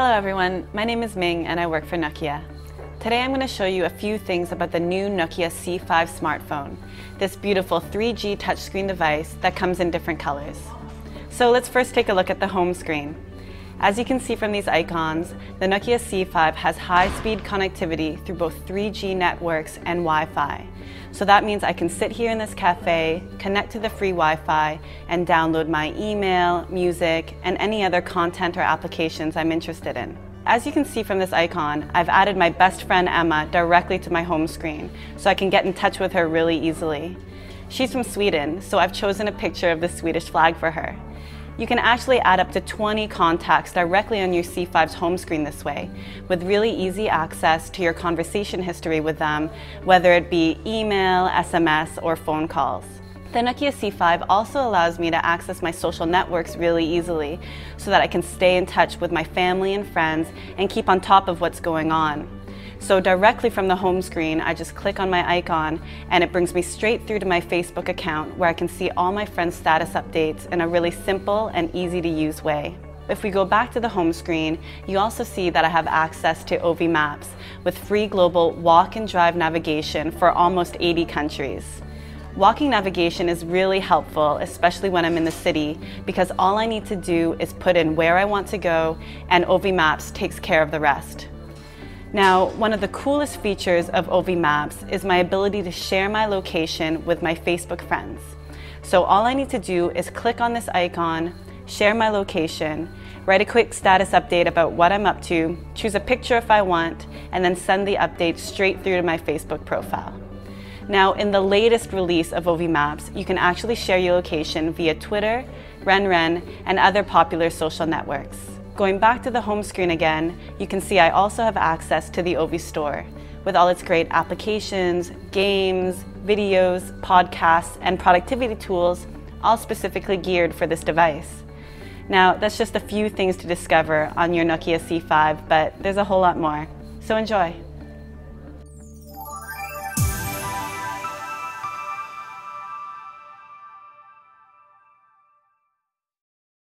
Hello everyone, my name is Ming and I work for Nokia. Today I'm going to show you a few things about the new Nokia C5 smartphone, this beautiful 3G touchscreen device that comes in different colors. So let's first take a look at the home screen. As you can see from these icons, the Nokia C5 has high-speed connectivity through both 3G networks and Wi-Fi. So that means I can sit here in this cafe, connect to the free Wi-Fi, and download my email, music, and any other content or applications I'm interested in. As you can see from this icon, I've added my best friend Emma directly to my home screen, so I can get in touch with her really easily. She's from Sweden, so I've chosen a picture of the Swedish flag for her. You can actually add up to 20 contacts directly on your C5's home screen this way, with really easy access to your conversation history with them, whether it be email, SMS, or phone calls. The Nokia C5 also allows me to access my social networks really easily, so that I can stay in touch with my family and friends and keep on top of what's going on. So directly from the home screen, I just click on my icon and it brings me straight through to my Facebook account where I can see all my friends' status updates in a really simple and easy to use way. If we go back to the home screen, you also see that I have access to Ovi Maps with free global walk and drive navigation for almost 80 countries. Walking navigation is really helpful, especially when I'm in the city, because all I need to do is put in where I want to go and Ovi Maps takes care of the rest. Now, one of the coolest features of Ovi Maps is my ability to share my location with my Facebook friends. So all I need to do is click on this icon, share my location, write a quick status update about what I'm up to, choose a picture if I want, and then send the update straight through to my Facebook profile. Now, in the latest release of Ovi Maps, you can actually share your location via Twitter, RenRen, and other popular social networks. Going back to the home screen again, you can see I also have access to the Ovi Store with all its great applications, games, videos, podcasts, and productivity tools, all specifically geared for this device. Now, that's just a few things to discover on your Nokia C5, but there's a whole lot more. So enjoy!